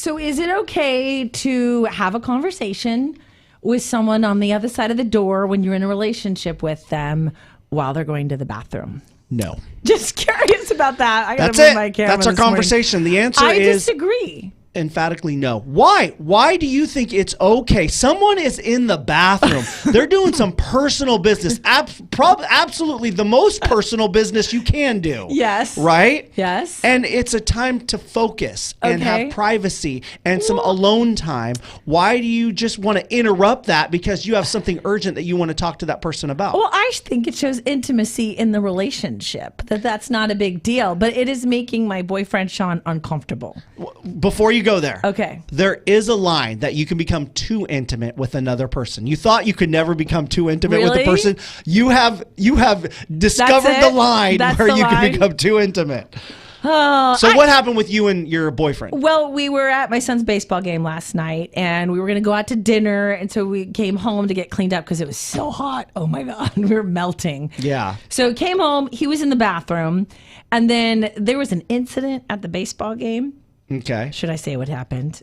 So is it okay to have a conversation with someone on the other side of the door when you're in a relationship with them while they're going to the bathroom? No. Just curious about that. I gotta That's move it. my camera That's our this morning. conversation. The answer I is disagree. emphatically no. Why? Why do you think it's okay? Someone is in the bathroom. They're doing some personal business. Absolutely the most personal business you can do. Yes. Right? Yes. And it's a time to focus and Okay. have privacy and some alone time. Why do you just want to interrupt that because you have something urgent that you want to talk to that person about? Well, I think it shows intimacy in the relationship, that's not a big deal, but it is making my boyfriend Sean uncomfortable. Before you go there, Okay. there is a line that you can become too intimate with another person. You thought you could never become too intimate with Really? a person. You have discovered That's the it? line That's where the you line? can become too intimate. Oh, So what happened with you and your boyfriend? Well, we were at my son's baseball game last night, and we were going to go out to dinner, and so we came home to get cleaned up because it was so hot. Oh my God, we were melting. Yeah. So came home, he was in the bathroom, and then there was an incident at the baseball game. Okay. Should I say what happened?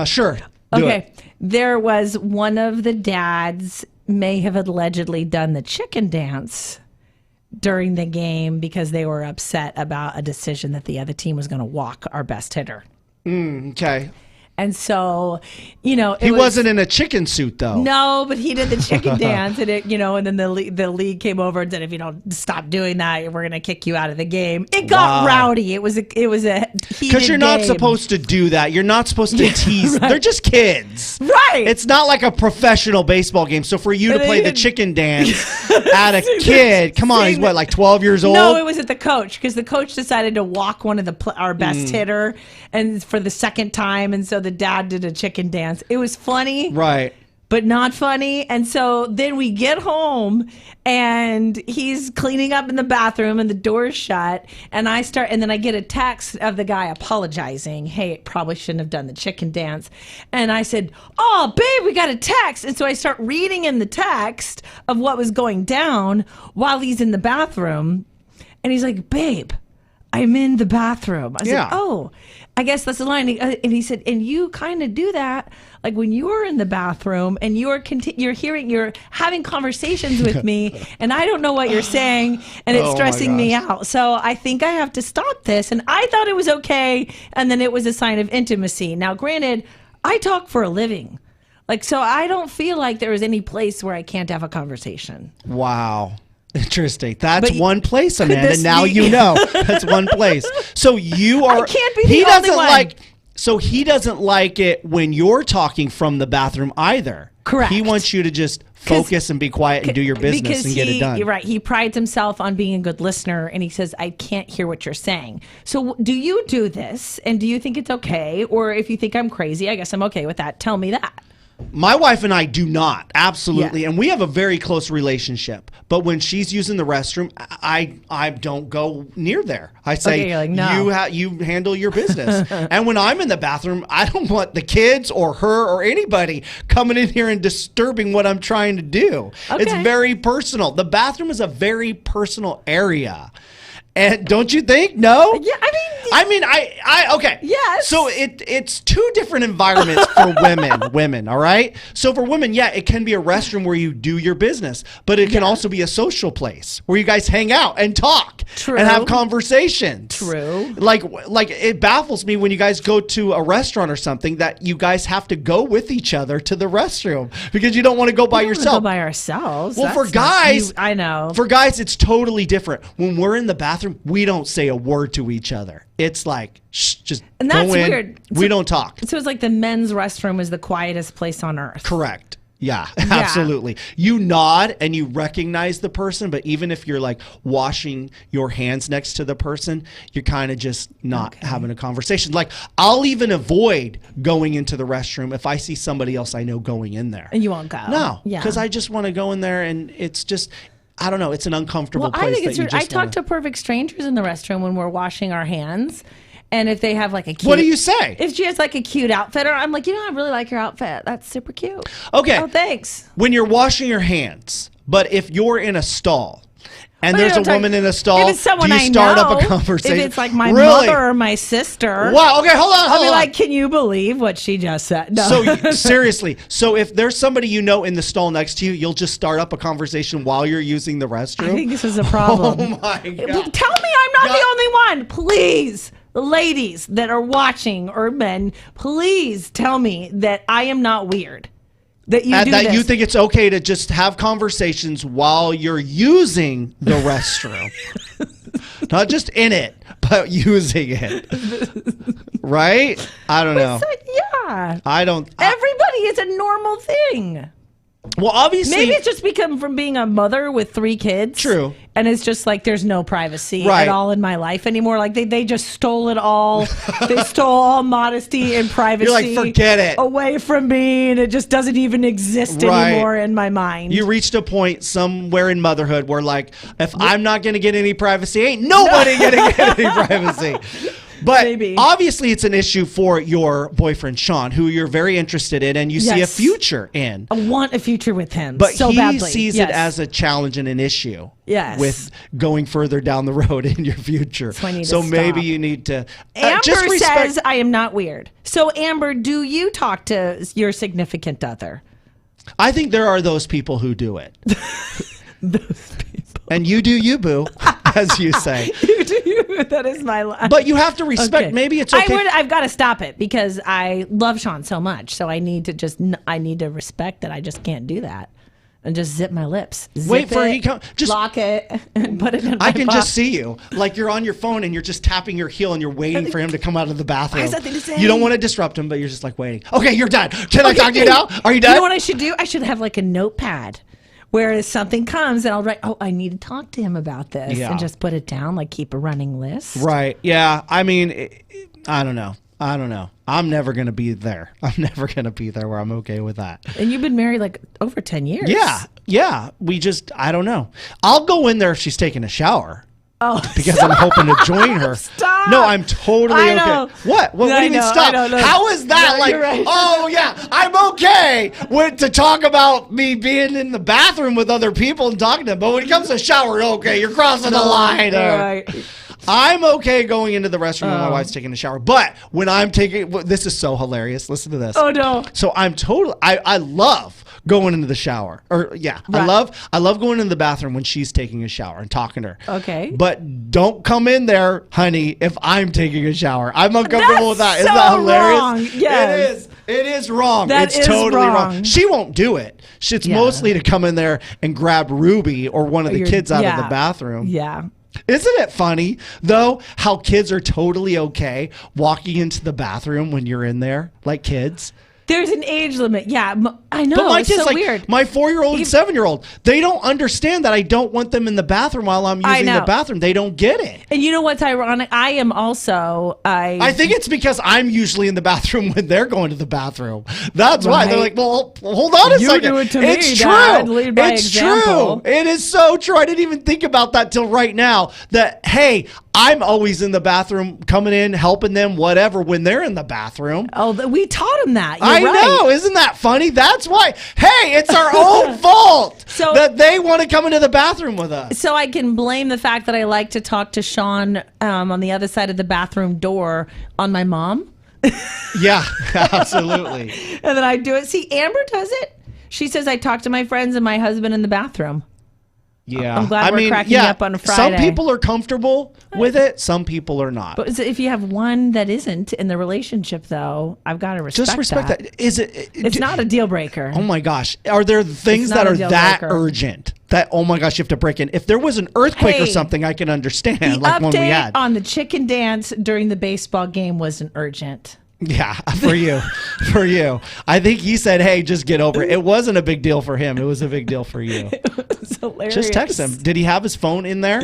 Sure. Do Okay. it. There was one of the dads may have allegedly done the chicken dance during the game because they were upset about a decision that the other team was going to walk our best hitter. Okay. And so, He wasn't in a chicken suit though. No, but he did the chicken dance, and and then the league came over and said, if you don't stop doing that, we're gonna kick you out of the game. It got rowdy. It was a heated Because you're not game. supposed to do that. You're not supposed to tease. right. They're just kids. Right. It's not like a professional baseball game. So for you to But play the they- chicken dance at a kid, come on, he's what, like 12 years old? No, it was at the coach because the coach decided to walk one of our best hitter, and for the second time, and so the dad did a chicken dance. It was funny, Right. but not funny. And so then we get home, and he's cleaning up in the bathroom, and the door's shut. And then I get a text of the guy apologizing. Hey, probably shouldn't have done the chicken dance. And I said, oh, babe, we got a text. And so I start reading in the text of what was going down while he's in the bathroom. And he's like, babe, I'm in the bathroom. I Yeah. said, oh, I guess that's the line. And he said, and you kind of do that, like when you are in the bathroom and you're having conversations with me, and I don't know what you're saying, and it's Oh my stressing me gosh. out. So I think I have to stop this. And I thought it was okay, and then it was a sign of intimacy. Now, granted, I talk for a living, so I don't feel like there is any place where I can't have a conversation. Wow. Interesting. That's But one place, could Amanda. this Now be- you know. That's one place. So you are. I can't be the he only doesn't one. like. So he doesn't like it when you're talking from the bathroom either. Correct. He wants you to just focus and be quiet and do your business because and get it done. You're right. He prides himself on being a good listener, and he says, I can't hear what you're saying. So do you do this, and do you think it's okay? Or if you think I'm crazy, I guess I'm okay with that. Tell me that. My wife and I do not, absolutely, Yeah. and we have a very close relationship. But when she's using the restroom, I don't go near there. I say, Okay, you're like, no. you handle your business. And when I'm in the bathroom, I don't want the kids or her or anybody coming in here and disturbing what I'm trying to do. It's Okay. very personal. The bathroom is a very personal area. And don't you think? No? Yeah, Okay. Yes. So it's two different environments for women, all right? So for women, yeah, it can be a restroom where you do your business, but it can also be a social place where you guys hang out and talk True. and have conversations. True. Like it baffles me when you guys go to a restaurant or something that you guys have to go with each other to the restroom because you don't want to go by We don't wanna yourself. Go by ourselves. Well, for That's not- guys, I know. For guys, it's totally different. When we're in the bathroom, we don't say a word to each other. It's like, shh, just And go that's in. weird. We So- don't talk. So it's like the men's restroom is the quietest place on earth. Correct. Yeah, absolutely. You nod and you recognize the person, but even if you're like washing your hands next to the person, you're kind of just not having a conversation. Like I'll even avoid going into the restroom if I see somebody else I know going in there. And you won't go. No, Yeah. because I just want to go in there and it's just, I don't know, it's an uncomfortable Well, place. I think that it's you weird. I just talk wanna- to perfect strangers in the restroom when we're washing our hands. And if they have like a cute... What do you say? If she has like a cute outfit, or I'm like, I really like your outfit. That's super cute. Okay. Oh, thanks. When you're washing your hands, but if you're in a stall and But there's you a don't woman talk- in a stall, If it's someone do you I start up know, a conversation? If it's like my Really? mother or my sister. Wow. Okay, hold on. I'll be like, can you believe what she just said? No. So seriously, so if there's somebody you know in the stall next to you, you'll just start up a conversation while you're using the restroom? I think this is a problem. Oh my God. Tell me I'm not the only one. Please, ladies that are watching or men, please tell me that I am not weird. That you And do that this. you think it's okay to just have conversations while you're using the restroom. Not just in it, but using it. Right? I don't know. Yeah. Everybody, it's a normal thing. Well, obviously. Maybe it's just become from being a mother with 3 kids. True. And it's just like there's no privacy Right. at all in my life anymore. Like they just stole it all. They stole all modesty and privacy. You're like, forget it. Away from me, and it just doesn't even exist Right. anymore in my mind. You reached a point somewhere in motherhood where, like, if I'm not going to get any privacy, ain't nobody going to get any privacy. But Maybe. obviously it's an issue for your boyfriend, Sean, who you're very interested in and you see a Yes. future in. I want a future with him But so he badly. sees Yes. it as a challenge and an issue. Yes. With going further down the road in your future. why I need to So maybe stop. you need to Amber just respect. says I am not weird. So Amber, do you talk to your significant other? I think there are those people who do it. Those people. And you do you, boo, as you say. You do. That is my life. But you have to respect. Okay. Maybe it's okay. I've got to stop it because I love Sean so much. So I need to respect that I just can't do that. And just zip my lips. Wait for he come. Just lock it and put it in my I can pocket. just see you, like you're on your phone and you're just tapping your heel and you're waiting for him to come out of the bathroom. I have something to say. You don't want to disrupt him, but you're just like waiting. Okay, you're done. Can I talk to you now? Are you done? You know what I should do? I should have like a notepad. Whereas something comes and I'll write, I need to talk to him about this, Yeah. and just put it down, like keep a running list. Right. Yeah. I mean, I don't know. I'm never going to be there. I'm never going to be there where I'm okay with that. And you've been married like over 10 years. Yeah. Yeah. I don't know. I'll go in there if she's taking a shower. Oh, Because I'm hoping to join her. Stop. No, I'm totally I okay. know. What do you mean stop? I don't know. How is that No, like, you're right. oh yeah, I'm okay to talk about me being in the bathroom with other people and talking to them. But when it comes to shower, okay, you're crossing the line. Right. I'm okay going into the restroom when my wife's taking a shower. But when I'm taking, this is so hilarious. Listen to this. Oh no. So I love going into the shower. Right. I love going into the bathroom when she's taking a shower and talking to her. Okay. But don't come in there, honey, if I'm taking a shower. I'm uncomfortable with that. That's Isn't that so hilarious? wrong. Yes. It is wrong. That it's is totally wrong. wrong. She won't do it. It's Yeah. mostly to come in there and grab Ruby or one of the kids out of the bathroom. Yeah. Isn't it funny, though, how kids are totally okay walking into the bathroom when you're in there, like kids? There's an age limit. Yeah, I know. But my it's kids, so like weird. my 4-year-old and 7-year-old, they don't understand that I don't want them in the bathroom while I'm I using the know. bathroom. They don't get it. And you know what's ironic? I am also I think it's because I'm usually in the bathroom when they're going to the bathroom. That's why they're Right. like, well, hold on a You second. do it to it's me, true. Dad. Lead by It's example. true. It is so true. I didn't even think about that till right now. That hey, I'm always in the bathroom, coming in, helping them, whatever, when they're in the bathroom. we taught him that. You're I right. know. Isn't that funny? That's why. Hey, it's our own fault So- that they want to come into the bathroom with us. So I can blame the fact that I like to talk to Sean on the other side of the bathroom door on my mom. Yeah, absolutely. And then I do it. See, Amber does it. She says I talk to my friends and my husband in the bathroom. Yeah. I'm glad we're cracking up on a Friday. Some people are comfortable with it. Some people are not. But if you have one that isn't in the relationship, though, I've got to respect Just respect that. Is it? It's not a deal breaker. Oh my gosh. Are there things not that a are deal that breaker. urgent? That, oh my gosh, you have to break in. If there was an earthquake or Hey, something, I can understand. The Like one we update had. on the chicken dance during the baseball game wasn't urgent. Yeah, for you. For you. I think he said, hey, just get over it. It wasn't a big deal for him. It was a big deal for you. It's hilarious. Just text him. Did he have his phone in there?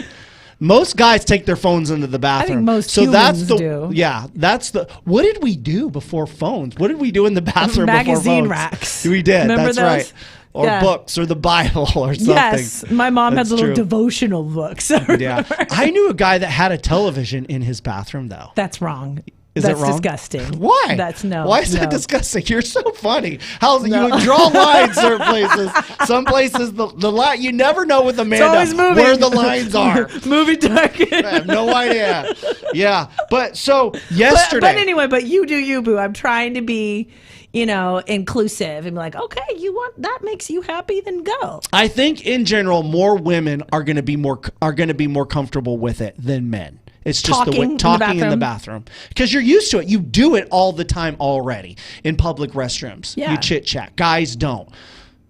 Most guys take their phones into the bathroom. most that's humans the do. Yeah, that's the. What did we do before phones? What did we do in the bathroom Magazine before phones? racks. We did. Remember That's those? right. Or Yeah. books or the Bible or something. Yes, my mom had That's little true. devotional books. Yeah, I knew a guy that had a television in his bathroom though. That's wrong. Is That's it wrong? disgusting. Why? That's no. Why is no. that disgusting? You're so funny. You draw lines certain places. Some places the line you never know with Amanda always moving. where the lines are. Moving target. I have no idea. Yeah, but so yesterday. But anyway, but you do you, boo. I'm trying to be, inclusive and be like, okay, you want that makes you happy, then go. I think in general, more women are going to be more comfortable with it than men. It's just the way talking in the bathroom because you're used to it. You do it all the time already in public restrooms. Yeah. You chit chat. Guys don't.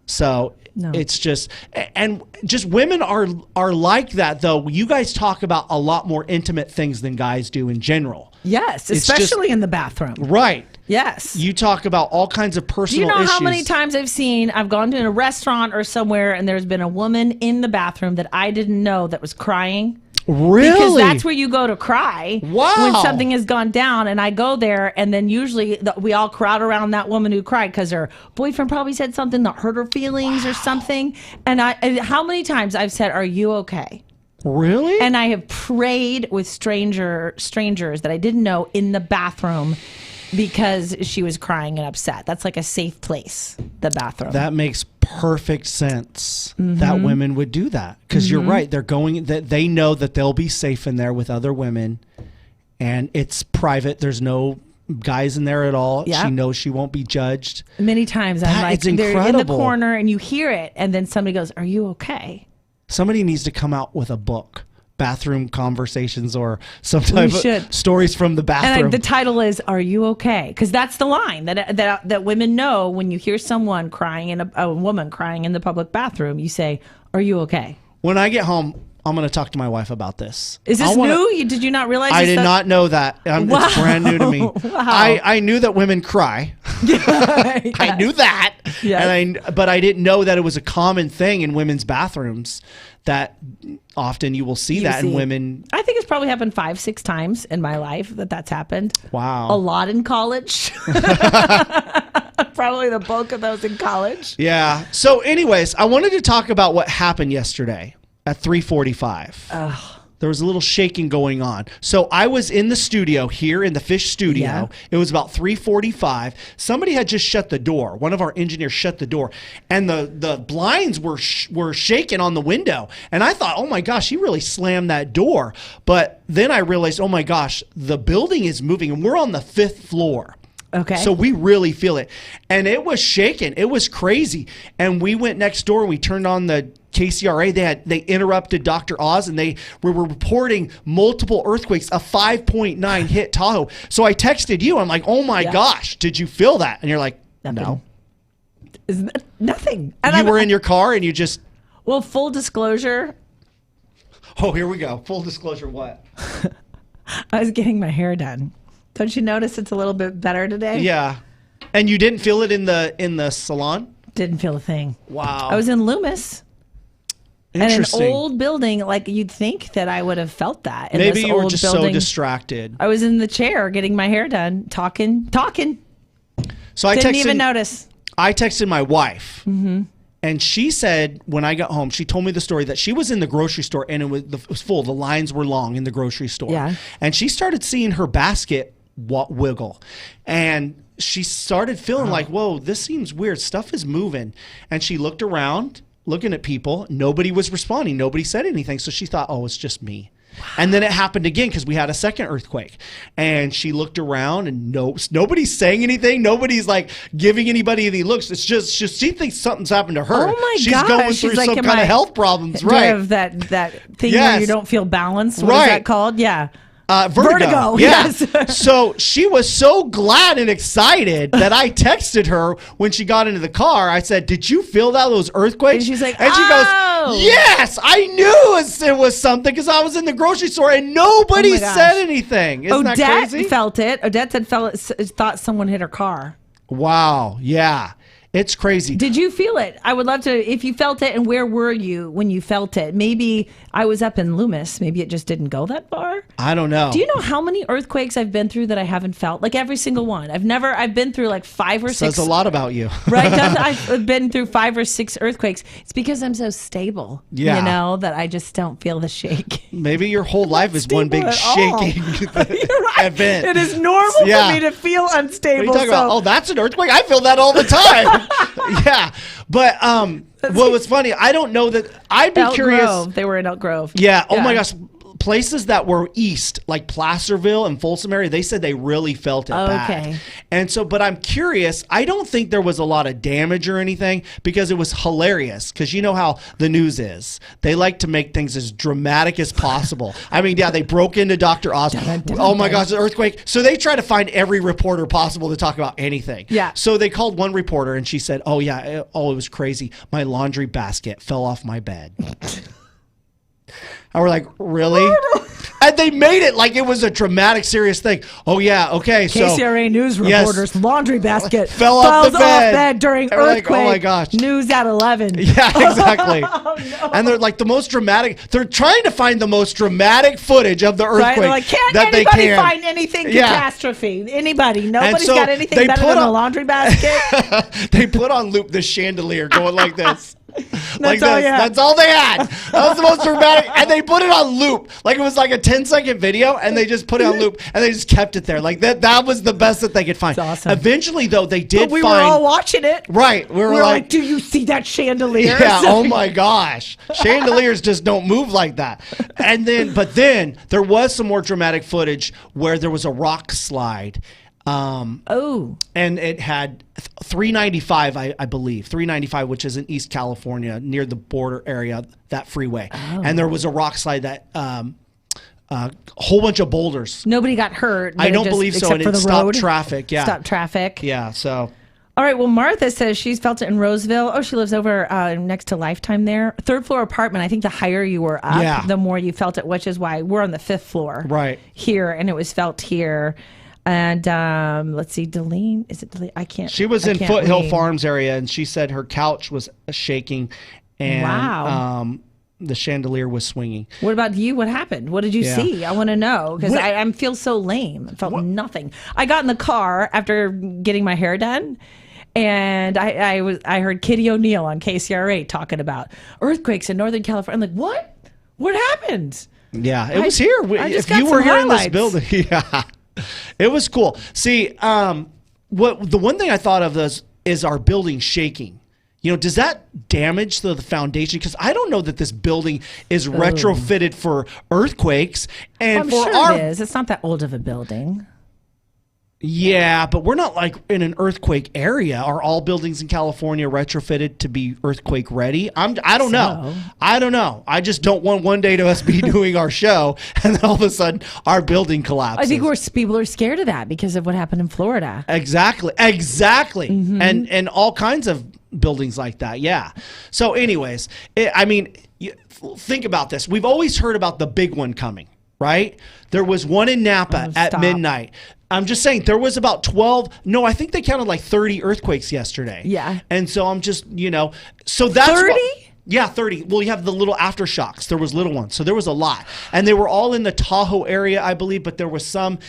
So it's just women are like that though. You guys talk about a lot more intimate things than guys do in general. Yes, especially in the bathroom. Right. Yes. You talk about all kinds of personal issues. Do you know how many times I've gone to a restaurant or somewhere and there's been a woman in the bathroom that I didn't know that was crying? Really? Because that's where you go to cry when Wow. something has gone down. And I go there, and then usually we all crowd around that woman who cried because her boyfriend probably said something that hurt her feelings or something. And how many times I've said, "Are you okay?" Really? And I have prayed with strangers that I didn't know in the bathroom because she was crying and upset. That's like a safe place, the bathroom. That makes perfect sense that women would do that because you're right. They're going that they know that they'll be safe in there with other women, and it's private. There's no guys in there at all. Yep. She knows she won't be judged. Many times I'm like, is they're in the incredible. corner and you hear it, and then somebody goes, "Are you okay?" Somebody needs to come out with a book, bathroom conversations, or some type should. of stories from the bathroom. And the title is "Are you okay?" Because that's the line that women know when you hear someone crying in a woman crying in the public bathroom. You say, "Are you okay?" When I get home, I'm going to talk to my wife about this. Is this new? Did you not realize? I did not know that. Wow. It's brand new to me. Wow. I knew that women cry. I knew that. Yes. But I didn't know that it was a common thing in women's bathrooms that often you will see that in women. I think it's probably happened 5-6 times in my life that's happened. Wow. A lot in college. Probably the bulk of those in college. Yeah. So anyways, I wanted to talk about what happened yesterday at 3:45. There was a little shaking going on. So I was in the studio here in the Fish studio. Yeah. It was about 3:45. Somebody had just shut the door. One of our engineers shut the door, and the blinds were shaking on the window. And I thought, oh my gosh, he really slammed that door. But then I realized, oh my gosh, the building is moving, and we're on the 5th floor. Okay. So we really feel it. And it was shaking. It was crazy. And we went next door and we turned on the KCRA. They interrupted Dr. Oz, and we were reporting multiple earthquakes, a 5.9 hit Tahoe. So I texted you. I'm like, oh my gosh, did you feel that? And you're like, no. Isn't that nothing? And you were in your car and you just. Well, full disclosure. Oh, here we go. Full disclosure, what? I was getting my hair done. Don't you notice it's a little bit better today? Yeah. And you didn't feel it in the salon? Didn't feel a thing. Wow. I was in Loomis. Interesting. And an old building, like you'd think that I would have felt that. In Maybe this you were old just building. so distracted. I was in the chair getting my hair done, talking. So I Didn't even notice. I texted my wife. Mm-hmm. And she said, when I got home, she told me the story that she was in the grocery store and it was full. The lines were long in the grocery store. Yeah. And she started seeing her basket wiggle. And she started feeling like, whoa, this seems weird. Stuff is moving. And she looked around, looking at people. Nobody was responding. Nobody said anything. So she thought, oh, it's just me. And then it happened again because we had a second earthquake. And she looked around and nobody's saying anything. Nobody's like giving anybody any looks. It's just she thinks something's happened to her. Oh my She's gosh. going through like, some kind of health problems, right? Have that thing Yes. where you don't feel balanced. What is Right. that called? Yeah. Vertigo. Yeah. Yes. So she was so glad and excited that I texted her when she got into the car. I said, "Did you feel those earthquakes?" And she's like, and she "Oh." goes, "Yes, I knew it was something because I was in the grocery store and nobody said anything." Isn't that Odette crazy? felt it. Odette thought someone hit her car. Wow. Yeah. It's crazy. Did you feel it? I would love to, if you felt it, and where were you when you felt it? Maybe I was up in Loomis. Maybe it just didn't go that far. I don't know. Do you know how many earthquakes I've been through that I haven't felt? Like every single one. I've been through like 5 or 6. Says a lot about you. Right? I've been through 5 or 6 earthquakes. It's because I'm so stable, that I just don't feel the shake. Maybe your whole life is one big shaking event. It is normal for me to feel unstable. What are you talking about? Oh, that's an earthquake? I feel that all the time. Yeah. But what was funny, I don't know that. I'd be curious. Grove. They were in Elk Grove. Yeah. Oh my gosh. Places that were east, like Placerville and Folsom area, they said they really felt it bad. And so, but I'm curious. I don't think there was a lot of damage or anything because it was hilarious. Because you know how the news is. They like to make things as dramatic as possible. I mean, they broke into Dr. Oz. Oh my gosh, the earthquake. So they try to find every reporter possible to talk about anything. Yeah. So they called one reporter and she said, oh yeah, it was crazy. My laundry basket fell off my bed. And we're like, really? And they made it like it was a dramatic, serious thing. Oh, yeah. Okay. So KCRA news reporters, laundry basket fell off the bed during Like, earthquake. oh, my gosh. News at 11. Yeah, exactly. Oh, no. And they're like the most dramatic. They're trying to find the most dramatic footage of the earthquake. Right? Like, can't that anybody they can. find anything catastrophe? Anybody? Nobody's so got anything better than a laundry basket? They put on loop the chandelier going like this. That's all That's all they had. That was the most dramatic. And they put it on loop. Like it was like a 10-second video and they just put it on loop and they just kept it there. Like that was the best that they could find. That's awesome. Eventually though, they did we find. were all watching it. Right. We were like, do you see that chandelier? Yeah. Oh my gosh. Chandeliers just don't move like that. But then there was some more dramatic footage where there was a rock slide. And it had 395, I believe, 395, which is in East California near the border area, that freeway. And there was a rock slide that a whole bunch of boulders. Nobody got hurt. I don't believe so. And it stopped traffic. Yeah. Stopped traffic. Yeah. So. All right. Well, Martha says she's felt it in Roseville. Oh, she lives over next to Lifetime there. 3rd floor apartment. I think the higher you were up, the more you felt it, which is why we're on the 5th floor here. And it was felt here. And let's see, Delene, is it Delene? I can't. She was in Foothill Farms area, and she said her couch was shaking, and the chandelier was swinging. What about you? What happened? What did you see? I want to know because I feel so lame. I felt nothing. I got in the car after getting my hair done. And I heard Kitty O'Neill on KCRA talking about earthquakes in Northern California. I'm like, what? What happened? Yeah, it was here. If you were here in this building, it was cool. See, the one thing I thought of is our building shaking. You know, does that damage the foundation? Because I don't know that this building is retrofitted for earthquakes. And I'm sure it is. It's not that old of a building. Yeah, but we're not like in an earthquake area. Are all buildings in California retrofitted to be earthquake ready? I don't know. I don't know. I just don't want one day to us be doing our show and then all of a sudden our building collapses. I think people are scared of that because of what happened in Florida. Exactly. Mm-hmm. And all kinds of buildings like that. Yeah. So anyways, think about this. We've always heard about the big one coming, right? There was one in Napa at midnight. I'm just saying there was about 12. No, I think they counted like 30 earthquakes yesterday. Yeah. And so I'm just, so that's 30? Yeah, 30. Well, you have the little aftershocks. There was little ones. So there was a lot. And they were all in the Tahoe area, I believe, but there was some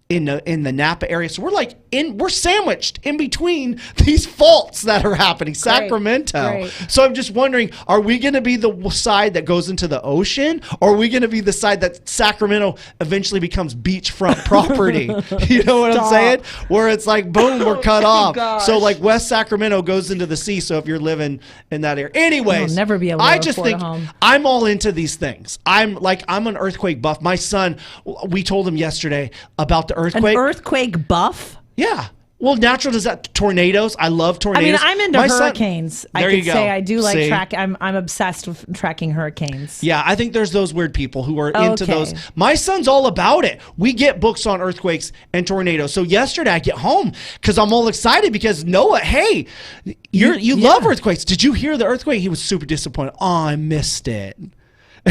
in the Napa area. So we're sandwiched in between these faults that are happening. Sacramento. Right. So I'm just wondering, are we going to be the side that goes into the ocean, or are we going to be the side that Sacramento eventually becomes beachfront property? You know what I'm saying? Where it's like, boom, we're cut off. Gosh. So like West Sacramento goes into the sea. So if you're living in that area, anyways, you'll never be able to I just think home. I'm all into these things. I'm an earthquake buff. My son, we told him yesterday about the earthquake. An earthquake buff? Yeah. Well, tornadoes. I love tornadoes. I'm into hurricanes. I could say I do like track. I'm obsessed with tracking hurricanes. Yeah, I think there's those weird people who are into those. My son's all about it. We get books on earthquakes and tornadoes. So yesterday I get home because I'm all excited because Noah, hey, you love earthquakes. Did you hear the earthquake? He was super disappointed. Oh, I missed it.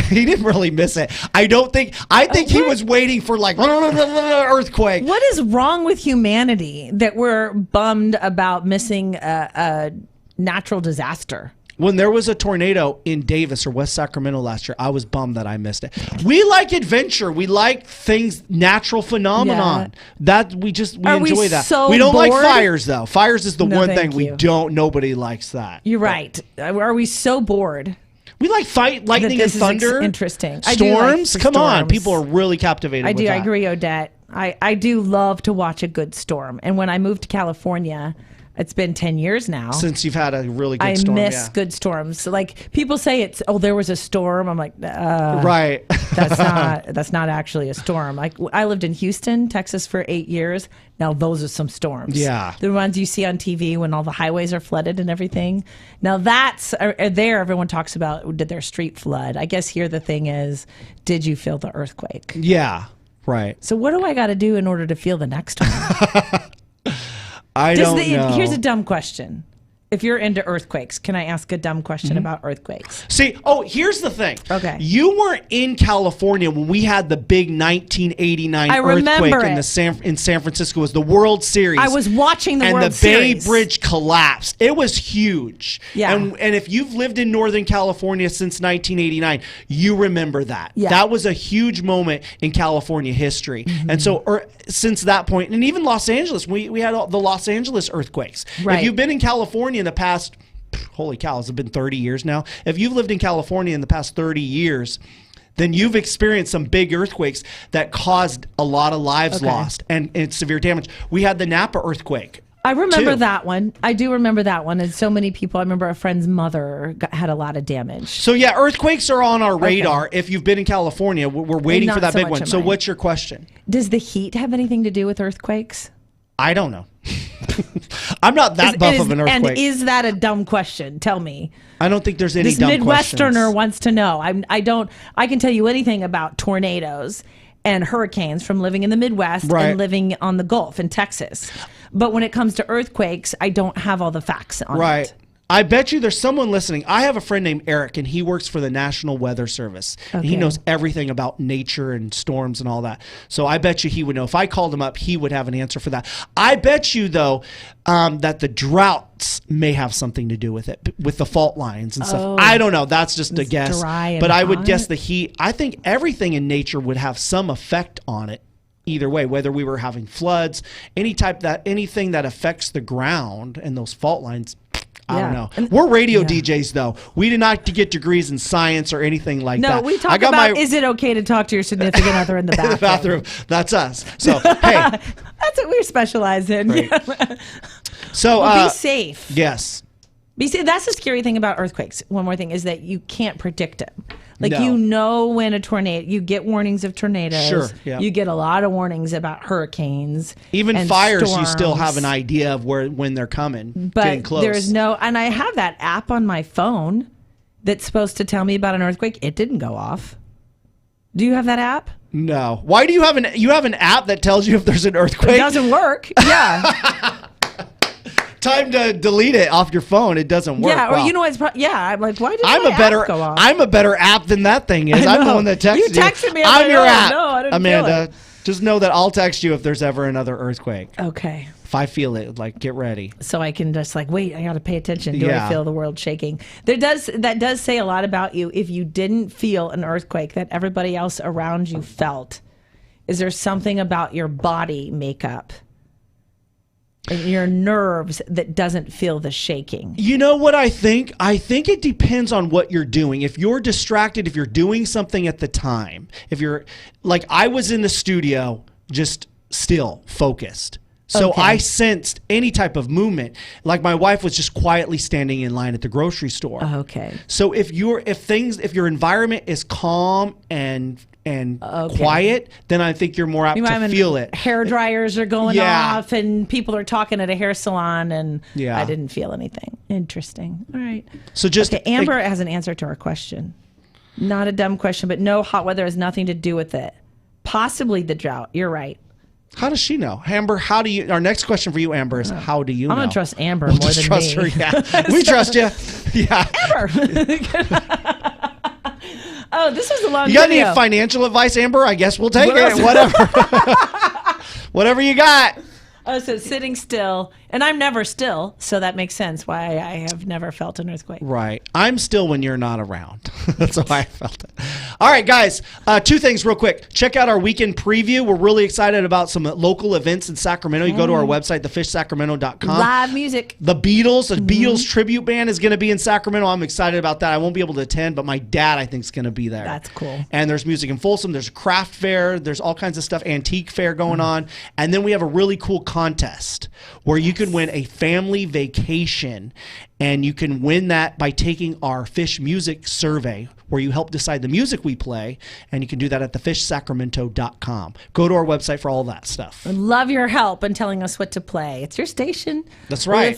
He didn't really miss it. I think he was waiting for like earthquake. What is wrong with humanity that we're bummed about missing a natural disaster? When there was a tornado in Davis or West Sacramento last year, I was bummed that I missed it. We like adventure. We like things, natural phenomenon. That we enjoy that. So we don't like bored? fires though. Fires is the one thing thank you. nobody likes that. You're right. Are we so bored? We like lightning and thunder. Interesting. Storms. Come on. Storms. People are really captivated with that. I agree, Odette. I do love to watch a good storm. And when I moved to California, it's been 10 years now. Since you've had a really good storm. I miss good storms. So like people say there was a storm. I'm like, right. that's not actually a storm. Like I lived in Houston, Texas for 8 years. Now those are some storms. Yeah. The ones you see on TV when all the highways are flooded and everything. Now that's there. Everyone talks about, did their street flood? I guess here the thing is, did you feel the earthquake? Yeah. Right. So what do I got to do in order to feel the next one? I don't know. Here's a dumb question. If you're into earthquakes, can I ask a dumb question about earthquakes? See, here's the thing. Okay. You weren't in California when we had the big 1989 earthquake in San Francisco. It was the World Series. I was watching the World Series. And the Bay Bridge collapsed. It was huge. Yeah. And if you've lived in Northern California since 1989, you remember that. Yeah. That was a huge moment in California history. And so since that point, and even Los Angeles, we had the Los Angeles earthquakes. Right. If you've been in California in the past, holy cow, it's been 30 years now. If you've lived in California in the past 30 years, then you've experienced some big earthquakes that caused a lot of lives lost and severe damage. We had the Napa earthquake. I remember that one. I do remember that one. And so many people, I remember a friend's mother had a lot of damage. So yeah, earthquakes are on our radar. If you've been in California, we're waiting for that big one. So what's your question? Does the heat have anything to do with earthquakes? I don't know. I'm not that buff of an earthquake. And is that a dumb question? Tell me. I don't think there's any dumb questions. This Midwesterner wants to know. I can tell you anything about tornadoes and hurricanes from living in the Midwest and living on the Gulf in Texas. But when it comes to earthquakes, I don't have all the facts on it. I bet you there's someone listening. I have a friend named Eric, and he works for the National Weather Service. Okay. And he knows everything about nature and storms and all that. So I bet you he would know. If I called him up, he would have an answer for that. I bet you, though, that the droughts may have something to do with it, with the fault lines and stuff. I don't know. That's just a guess. But I would guess the heat. I think everything in nature would have some effect on it. Either way, whether we were having floods, anything that affects the ground and those fault lines, I don't know. We're radio DJs, though. We did not get degrees in science or anything like that. No, we talk about is it okay to talk to your significant other in the bathroom? In the bathroom. That's us. So, hey. That's what we specialize in. Right. So, be safe. Yes. That's the scary thing about earthquakes. One more thing is that you can't predict it. Like, you know, when a tornado, you get warnings of tornadoes. Sure. Yeah. You get a lot of warnings about hurricanes. Even fires, storms. You still have an idea of when they're coming. But getting close. There's and I have that app on my phone that's supposed to tell me about an earthquake. It didn't go off. Do you have that app? No. Why do you have an app that tells you if there's an earthquake? It doesn't work. Yeah. Time to delete it off your phone. It doesn't work. Yeah, or you know what's I'm like, why did my app go off? I'm a better app than that thing is. I'm the one that texted you. You texted me. I'm your app. No, I didn't Amanda, feel it. Just know that I'll text you if there's ever another earthquake. Okay. If I feel it, like, get ready. So I can just wait, I got to pay attention. Do I feel the world shaking? That does say a lot about you. If you didn't feel an earthquake that everybody else around you felt, is there something about your body makeup and your nerves that doesn't feel the shaking? You know what I think? I think it depends on what you're doing. If you're distracted, if you're doing something at the time, if you're like, I was in the studio just still focused. So I sensed any type of movement. Like my wife was just quietly standing in line at the grocery store. Okay. So if your environment is calm and quiet, then I think you're more apt to feel it. Hair dryers are going off and people are talking at a hair salon and I didn't feel anything. Interesting. All right. So Amber has an answer to our question. Not a dumb question, but no, hot weather has nothing to do with it. Possibly the drought. You're right. How does she know? Amber, how do you... Our next question for you, Amber, is how do you know? I'm going to trust Amber more than trust me. Her, yeah. We trust you. Yeah. Amber! Oh, this was a long You got video. any financial advice, Amber? I guess we'll take it. Whatever. Whatever you got. Oh, so sitting still. And I'm never still, so that makes sense why I have never felt an earthquake. Right. I'm still when you're not around. That's how I felt it. All right, guys. 2 things real quick. Check out our weekend preview. We're really excited about some local events in Sacramento. You go to our website, thefishsacramento.com. Live music. The Beatles, Beatles tribute band is going to be in Sacramento. I'm excited about that. I won't be able to attend, but my dad, I think, is going to be there. That's cool. And there's music in Folsom. There's a craft fair. There's all kinds of stuff, antique fair going on. And then we have a really cool contest where you can win a family vacation, and you can win that by taking our Fish Music Survey, where you help decide the music we play, and you can do that at thefishsacramento.com. Go to our website for all that stuff. I love your help in telling us what to play. It's your station. That's right.